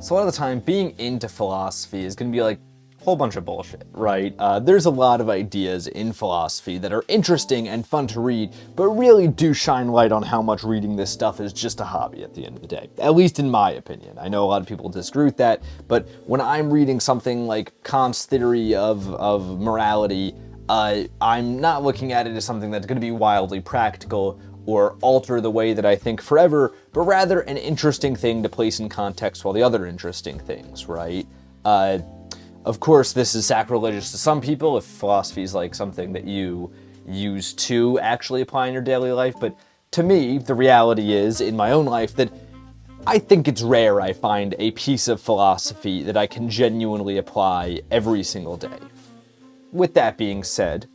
So a lot of the time, being into philosophy is going to be like a whole bunch of bullshit, right? There's a lot of ideas in philosophy that are interesting and fun to read, but really do shine light on how much reading this stuff is just a hobby at the end of the day. At least in my opinion. I know a lot of people disagree with that, but when I'm reading something like Kant's theory of morality, I'm not looking at it as something that's going to be wildly practical or alter the way that I think forever, but rather an interesting thing to place in context while the other interesting things, right? Of course, this is sacrilegious to some people if philosophy is like something that you use to actually apply in your daily life, but to me, the reality is, in my own life, that I think it's rare I find a piece of philosophy that I can genuinely apply every single day. With that being said,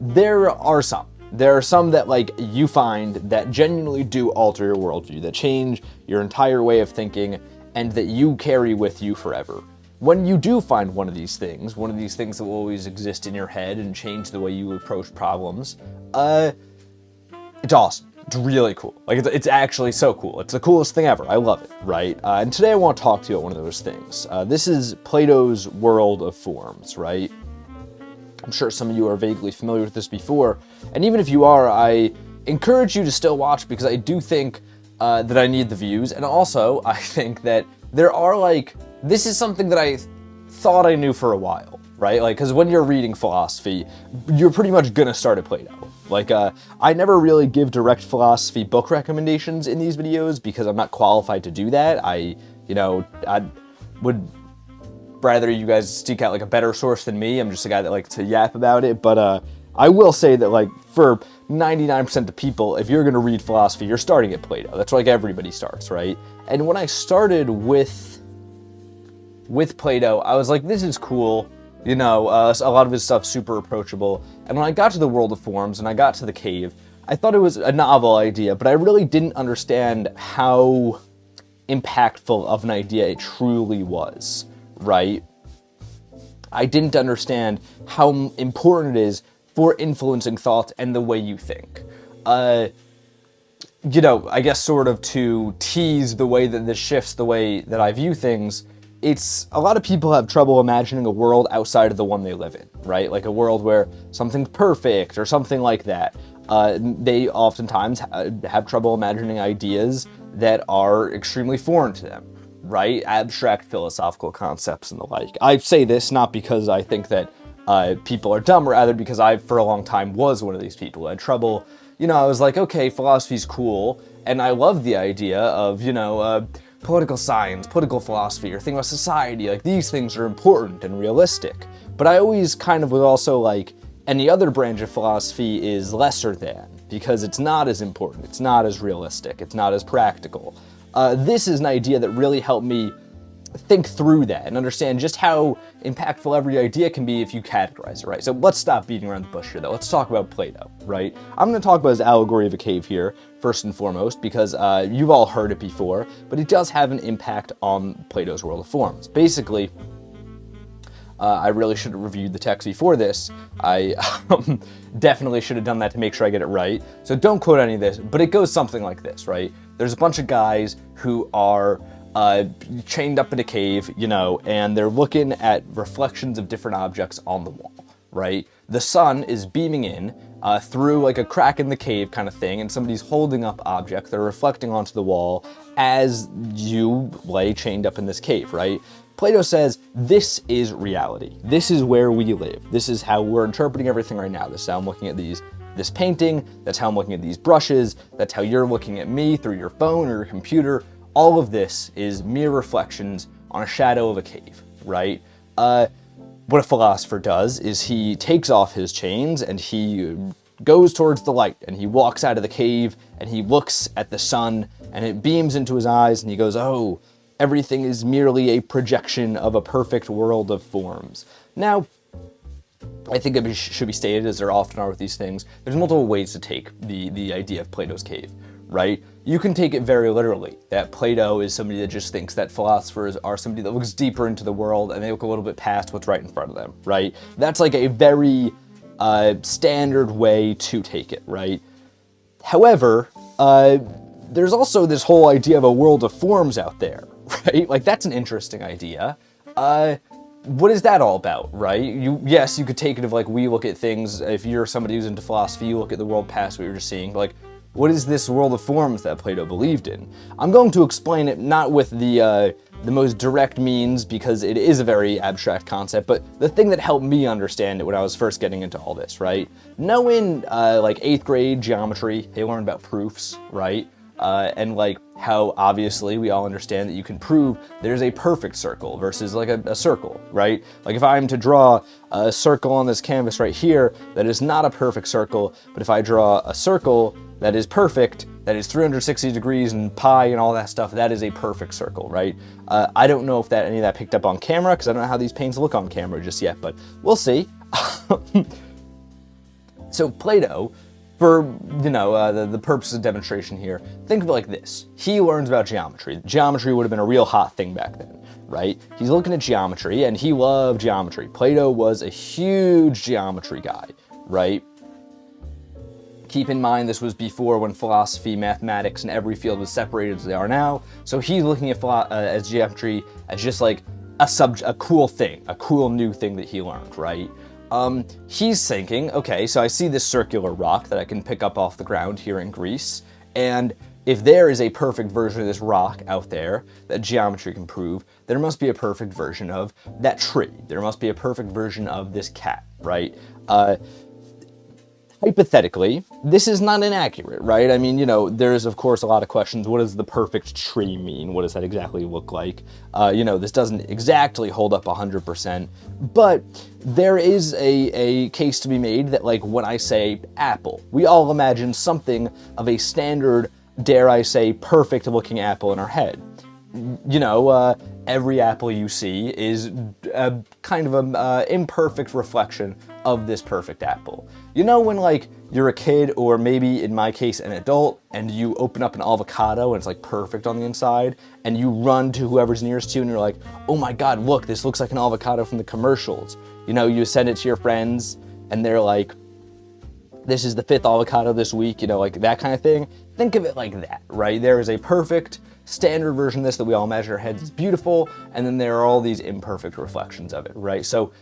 there are some. There are some that like you find that genuinely do alter your worldview, that change your entire way of thinking, and that you carry with you forever. When you do find one of these things that will always exist in your head and change the way you approach problems, it's awesome. It's really cool. Like, it's actually so cool. It's the coolest thing ever. I love it, right? And today I want to talk to you about one of those things. This is Plato's world of forms, right? I'm sure some of you are vaguely familiar with this before, and even if you are, I encourage you to still watch because I do think that I need the views, and also I think that there are this is something that I thought I knew for a while, right? Like, because when you're reading philosophy, you're pretty much gonna start at Plato. Like, I never really give direct philosophy book recommendations in these videos because I'm not qualified to do that. I would rather you guys seek out like a better source than me. I'm just a guy that likes to yap about it, but I will say that like for 99% of people, if you're gonna read philosophy, you're starting at Plato. That's where like everybody starts, right? And when I started with Plato, I was like, this is cool. A lot of his stuff's super approachable. And when I got to the world of forms and I got to the cave, I thought it was a novel idea, but I really didn't understand how impactful of an idea it truly was, right? I didn't understand how important it is for influencing thought and the way you think. I guess sort of to tease the way that this shifts the way that I view things, it's a lot of people have trouble imagining a world outside of the one they live in, right? Like a world where something's perfect or something like that. They oftentimes have trouble imagining ideas that are extremely foreign to them, right? Abstract philosophical concepts and the like. I say this not because I think that people are dumb, rather because I, for a long time, was one of these people. I had trouble, I was like, okay, philosophy's cool, and I love the idea of, political science, political philosophy, or thinking about society, like these things are important and realistic. But I always kind of was also like, any other branch of philosophy is lesser than, because it's not as important, it's not as realistic, it's not as practical. This is an idea that really helped me think through that and understand just how impactful every idea can be if you categorize it right. So let's stop beating around the bush here though. Let's talk about Plato, right? I'm going to talk about his allegory of a cave here, first and foremost, because you've all heard it before, but it does have an impact on Plato's world of forms. Basically, I really should have reviewed the text before this. I definitely should have done that to make sure I get it right. So don't quote any of this, but it goes something like this, right? There's a bunch of guys who are chained up in a cave, and they're looking at reflections of different objects on the wall, right? The sun is beaming in through like a crack in the cave kind of thing, and somebody's holding up objects that are reflecting onto the wall as you lay chained up in this cave, right? Plato says, this is reality. This is where we live. This is how we're interpreting everything right now. This is how I'm looking at this painting. That's how I'm looking at these brushes. That's how you're looking at me through your phone or your computer. All of this is mere reflections on a shadow of a cave, right? What a philosopher does is he takes off his chains and he goes towards the light and he walks out of the cave and he looks at the sun and it beams into his eyes and he goes, oh, everything is merely a projection of a perfect world of forms. Now, I think it should be stated, as there often are with these things, there's multiple ways to take the idea of Plato's cave, right? You can take it very literally, that Plato is somebody that just thinks that philosophers are somebody that looks deeper into the world and they look a little bit past what's right in front of them, right? That's like a very standard way to take it, right? However, there's also this whole idea of a world of forms out there, right? Like, that's an interesting idea. What is that all about, right? Yes, you could take it of like, we look at things, if you're somebody who's into philosophy, you look at the world past what you're just seeing, but like, what is this world of forms that Plato believed in? I'm going to explain it not with the most direct means, because it is a very abstract concept, but the thing that helped me understand it when I was first getting into all this, right? Knowing like 8th grade geometry, they learned about proofs, right? And like how obviously we all understand that you can prove there's a perfect circle versus like a circle, right? Like if I'm to draw a circle on this canvas right here, that is not a perfect circle, but if I draw a circle that is perfect, that is 360 degrees and pi and all that stuff, that is a perfect circle, right? I don't know if any of that picked up on camera, because I don't know how these paints look on camera just yet, but we'll see. So Plato, for, the purpose of demonstration here, think of it like this. He learns about geometry. Geometry would have been a real hot thing back then, right? He's looking at geometry, and he loved geometry. Plato was a huge geometry guy, right? Keep in mind, this was before when philosophy, mathematics, and every field was separated as they are now. So he's looking at geometry as just like a cool thing, a cool new thing that he learned, right? He's thinking, okay, so I see this circular rock that I can pick up off the ground here in Greece, and if there is a perfect version of this rock out there that geometry can prove, there must be a perfect version of that tree. There must be a perfect version of this cat, right? Hypothetically, this is not inaccurate, right? I mean, there's of course a lot of questions. What does the perfect tree mean? What does that exactly look like? This doesn't exactly hold up 100%, but there is a case to be made that, like, when I say apple, we all imagine something of a standard, dare I say, perfect looking apple in our head. Every apple you see is a kind of an imperfect reflection of this perfect apple. When like you're a kid, or maybe in my case an adult, and you open up an avocado and it's like perfect on the inside, and you run to whoever's nearest to you and you're like, oh my god, look, this looks like an avocado from the commercials. You send it to your friends and they're like, this is the 5th avocado this week, like that kind of thing. Think of it like that, right? There is a perfect standard version of this that we all imagine in our heads is beautiful, and then there are all these imperfect reflections of it, right? So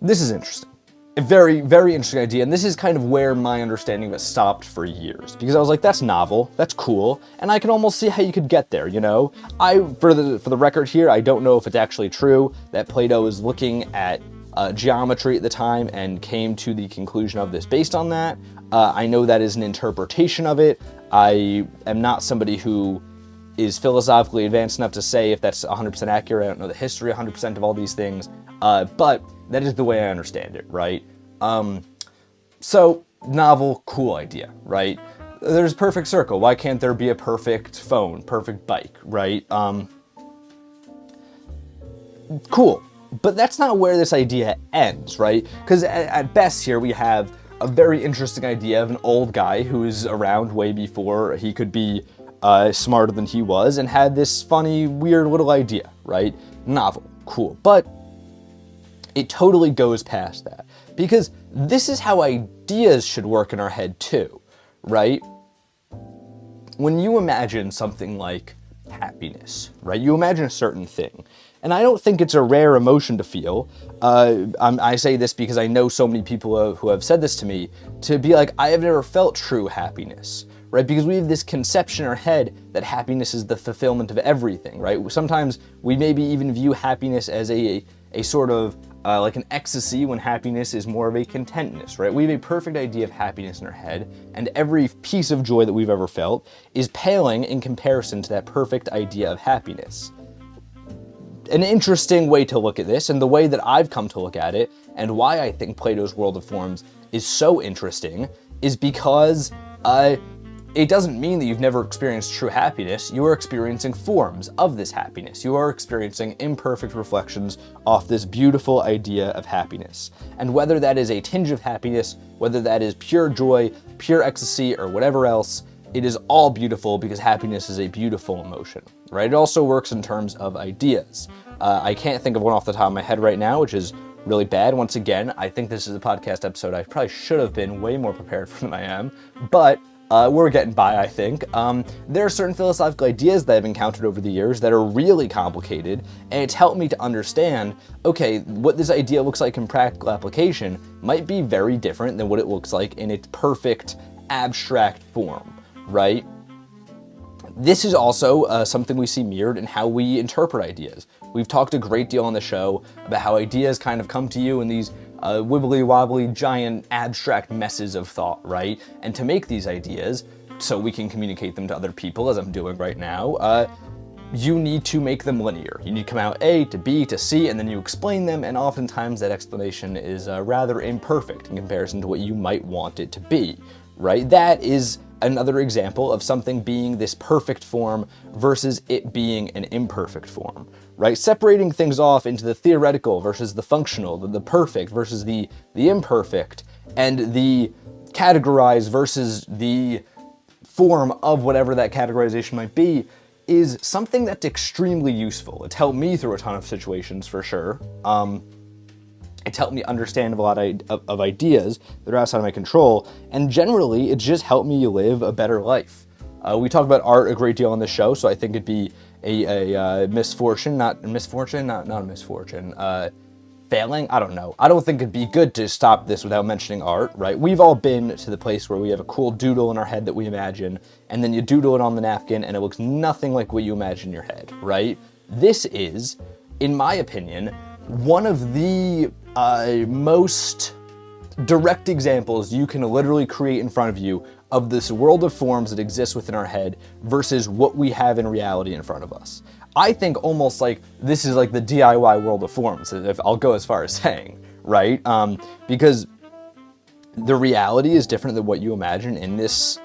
this is interesting. A very, very interesting idea, and this is kind of where my understanding of it stopped for years, because I was like, that's novel, that's cool, and I can almost see how you could get there, for the record here, I don't know if it's actually true that Plato was looking at geometry at the time and came to the conclusion of this based on that. I know that is an interpretation of it. I am not somebody who is philosophically advanced enough to say if that's 100% accurate. I don't know the history 100% of all these things, but that is the way I understand it, right? So, novel, cool idea, right? There's a perfect circle. Why can't there be a perfect phone, perfect bike, right? Cool. But that's not where this idea ends, right? Because at best here we have a very interesting idea of an old guy who is around way before he could be smarter than he was, and had this funny, weird little idea, right? Novel, cool. But it totally goes past that, because this is how ideas should work in our head too, right? When you imagine something like happiness, right? You imagine a certain thing. And I don't think it's a rare emotion to feel. I say this because I know so many people who have said this to me, to be like, I have never felt true happiness, right? Because we have this conception in our head that happiness is the fulfillment of everything, right? Sometimes we maybe even view happiness as a sort of like an ecstasy, when happiness is more of a contentness, right? We have a perfect idea of happiness in our head, and every piece of joy that we've ever felt is paling in comparison to that perfect idea of happiness. An interesting way to look at this, and the way that I've come to look at it, and why I think Plato's World of Forms is so interesting, is because it doesn't mean that you've never experienced true happiness. You are experiencing forms of this happiness. You are experiencing imperfect reflections off this beautiful idea of happiness. And whether that is a tinge of happiness, whether that is pure joy, pure ecstasy, or whatever else, it is all beautiful, because happiness is a beautiful emotion, right? It also works in terms of ideas. I can't think of one off the top of my head right now, which is really bad. Once again, I think this is a podcast episode I probably should have been way more prepared for than I am, but we're getting by, I think. There are certain philosophical ideas that I've encountered over the years that are really complicated, and it's helped me to understand, okay, what this idea looks like in practical application might be very different than what it looks like in its perfect abstract form, right? This is also something we see mirrored in how we interpret ideas. We've talked a great deal on the show about how ideas kind of come to you in these wibbly wobbly, giant, abstract messes of thought, right? And to make these ideas, so we can communicate them to other people, as I'm doing right now, you need to make them linear. You need to come out A to B to C, and then you explain them, and oftentimes that explanation is rather imperfect in comparison to what you might want it to be, right? That is another example of something being this perfect form versus it being an imperfect form, right? Separating things off into the theoretical versus the functional, the perfect versus the imperfect, and the categorized versus the form of whatever that categorization might be is something that's extremely useful. It's helped me through a ton of situations for sure. It's helped me understand a lot of ideas that are outside of my control, and generally, it's just helped me live a better life. We talk about art a great deal on this show, so I think it'd be a misfortune, not a misfortune, failing, I don't know. I don't think it'd be good to stop this without mentioning art, right? We've all been to the place where we have a cool doodle in our head that we imagine, and then you doodle it on the napkin, and it looks nothing like what you imagine in your head, right? This is, in my opinion, one of the most direct examples you can literally create in front of you of this world of forms that exists within our head versus what we have in reality in front of us. I think almost like this is like the DIY world of forms, if I'll go as far as saying, right? Because the reality is different than what you imagine in this,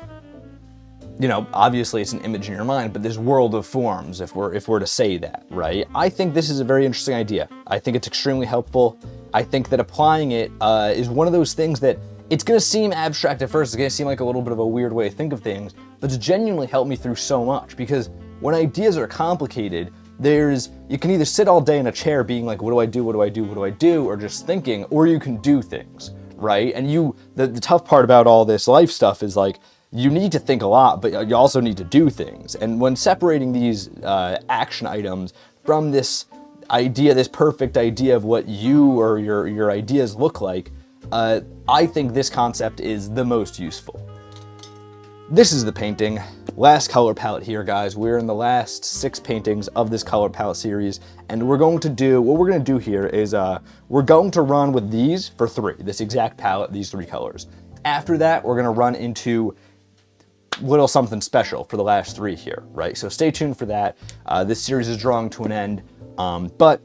you know, obviously it's an image in your mind, but this world of forms, if we're to say that, right? I think this is a very interesting idea. I think it's extremely helpful. I think that applying it is one of those things that it's gonna seem abstract at first, it's gonna seem like a little bit of a weird way to think of things, but it's genuinely helped me through so much, because when ideas are complicated, you can either sit all day in a chair being like, what do I do, what do I do, what do I do, or just thinking, or you can do things, right? And the tough part about all this life stuff is like, you need to think a lot, but you also need to do things. And when separating these action items from this idea, this perfect idea of what you or your ideas look like, I think this concept is the most useful. This is the painting. Last color palette here, guys. We're in the last 6 paintings of this color palette series, and what we're going to do here is we're going to run with these for 3, this exact palette, these 3 colors. After that, we're gonna run into little something special for the last 3 here, right? So stay tuned for that. This series is drawing to an end, but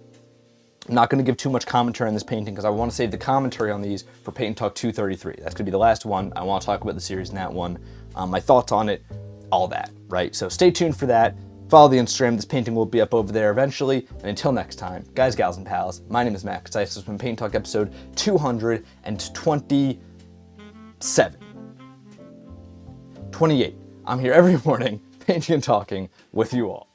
I'm not going to give too much commentary on this painting because I want to save the commentary on these for Paint&Talk 233. That's going to be the last one. I want to talk about the series in that one, my thoughts on it, all that, right? So stay tuned for that. Follow the Instagram. This painting will be up over there eventually. And until next time, guys, gals, and pals, my name is Matt Katsais. This has been Paint&Talk episode 227. 28. I'm here every morning, painting and talking with you all.